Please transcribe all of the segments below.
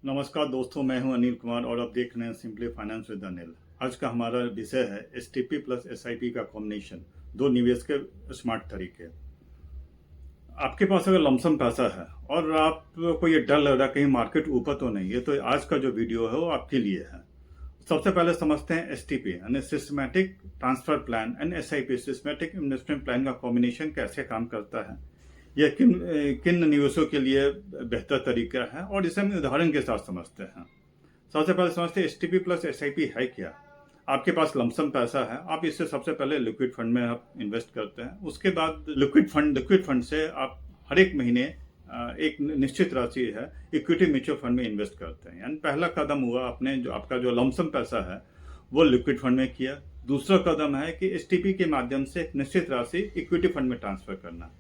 नमस्कार दोस्तों, मैं हूं अनिल कुमार और आप देख रहे हैं सिंपली फाइनेंस विद अनिल। आज का हमारा विषय है एसटीपी प्लस एसआईपी का कॉम्बिनेशन, दो निवेश के स्मार्ट तरीके। आपके पास अगर लमसम पैसा है और आपको ये डर लग रहा है कहीं मार्केट ऊपर तो नहीं है, तो आज का जो वीडियो है वो आपके लिए है। सबसे पहले समझते हैं एसटीपी यानी systematic transfer plan and SIP systematic investment plan का कॉम्बिनेशन कैसे काम करता है, यह किन किन निवेशों के लिए बेहतर तरीका है और इसे हम उदाहरण के साथ समझते हैं। सबसे पहले समझते हैं एसटीपी प्लस एसआईपी है क्या। आपके पास लमसम पैसा है, आप इससे सबसे पहले लिक्विड फंड में आप इन्वेस्ट करते हैं। उसके बाद लिक्विड फंड से आप हर एक महीने एक निश्चित राशि है इक्विटी म्यूचुअल फंड में इन्वेस्ट करते हैं। यानी पहला कदम हुआ आपने जो आपका जो लमसम पैसा है वो लिक्विड फंड में किया। दूसरा कदम है कि एसटीपी के माध्यम से एक निश्चित राशि इक्विटी फंड में ट्रांसफर करना।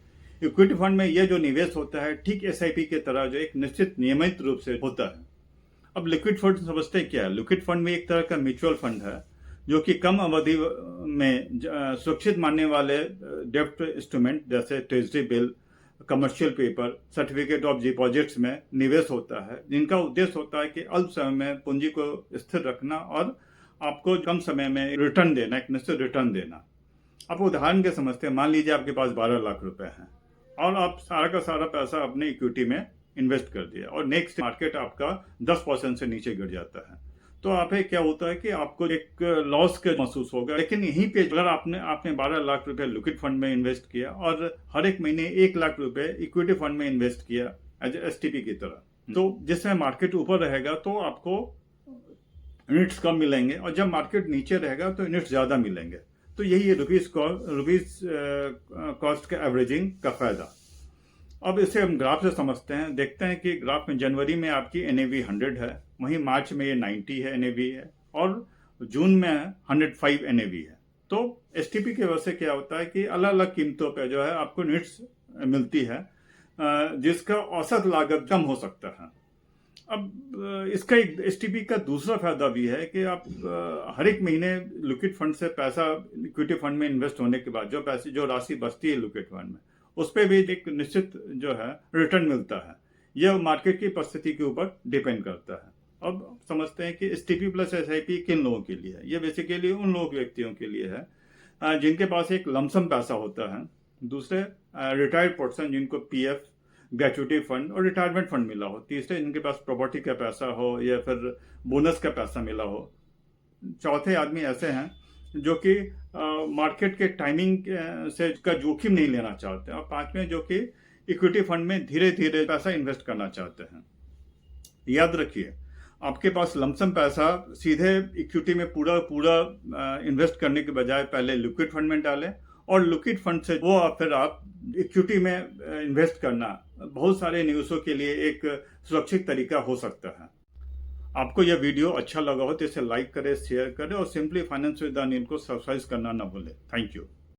इक्विटी फंड में यह जो निवेश होता है ठीक एसआईपी की तरह जो एक निश्चित नियमित रूप से होता है। अब लिक्विड फंड समझते हैं क्या है। लिक्विड फंड में एक तरह का म्यूचुअल फंड है जो कि कम अवधि में सुरक्षित मानने वाले डेब्ट इंस्ट्रूमेंट जैसे treasury bill, commercial paper, certificate of deposits में निवेश होता है, जिनका उद्देश्य होता है कि अल्प समय में पूंजी को स्थिर रखना और आपको कम समय में रिटर्न देना, एक निश्चित रिटर्न देना। आप उदाहरण के समझते हैं, मान लीजिए आपके पास 12 लाख रुपए हैं और आप सारा का सारा पैसा अपने इक्विटी में इन्वेस्ट कर दिया और नेक्स्ट मार्केट आपका 10% से नीचे गिर जाता है, तो आप क्या होता है कि आपको एक लॉस का महसूस होगा। लेकिन यहीं पे अगर आपने 12 लाख रुपए लिक्विड फंड में इन्वेस्ट किया और हर एक महीने 1 लाख रुपए इक्विटी फंड में इन्वेस्ट किया एज एसटीपी की तरह, तो जिसमें मार्केट ऊपर रहेगा तो आपको यूनिट्स कम मिलेंगे और जब मार्केट नीचे रहेगा तो यूनिट्स ज्यादा मिलेंगे। तो यही है रुपीज कॉस्ट के एवरेजिंग का फायदा। अब इसे हम ग्राफ से समझते हैं। देखते हैं कि ग्राफ में जनवरी में आपकी एनएवी 100 है, वहीं मार्च में ये 90 है एनएवी है और जून में 105 एनएवी है। तो एसटीपी की वजह से क्या होता है कि अलग अलग कीमतों पे जो है आपको यूनिट्स मिलती है, जिसका औसत लागत कम हो सकता है। अब इसका एक एसटीपी का दूसरा फायदा भी है कि आप हर एक महीने लिक्विड फंड से पैसा इक्विटी फंड में इन्वेस्ट होने के बाद जो राशि बचती है लिक्विड फंड में, उस पर भी एक निश्चित जो है रिटर्न मिलता है। यह मार्केट की परिस्थिति के ऊपर डिपेंड करता है। अब समझते हैं कि एसटीपी प्लस एसआईपी किन लोगों के लिए है। यह बेसिकली उन लोग व्यक्तियों के लिए है जिनके पास एक लमसम पैसा होता है, दूसरे रिटायर्ड पर्सन जिनको पीएफ, ग्रेचुइटी फंड और रिटायरमेंट फंड मिला हो, तीसरे जिनके पास प्रॉपर्टी का पैसा हो या फिर बोनस का पैसा मिला हो, चौथे आदमी ऐसे हैं जो कि मार्केट के टाइमिंग से का जोखिम नहीं लेना चाहते, और पांचवें जो कि इक्विटी फंड में धीरे धीरे पैसा इन्वेस्ट करना चाहते हैं। याद रखिए, आपके पास लमसम पैसा सीधे इक्विटी में पूरा इन्वेस्ट करने के बजाय पहले लिक्विड फंड में डालें और लिक्विड फंड से वो फिर आप इक्विटी में इन्वेस्ट करना बहुत सारे निवेशों के लिए एक सुरक्षित तरीका हो सकता है। आपको यह वीडियो अच्छा लगा हो तो इसे लाइक करें, शेयर करें और सिंपली फाइनेंस विद अनिल को सब्सक्राइब करना ना भूलें। Thank you.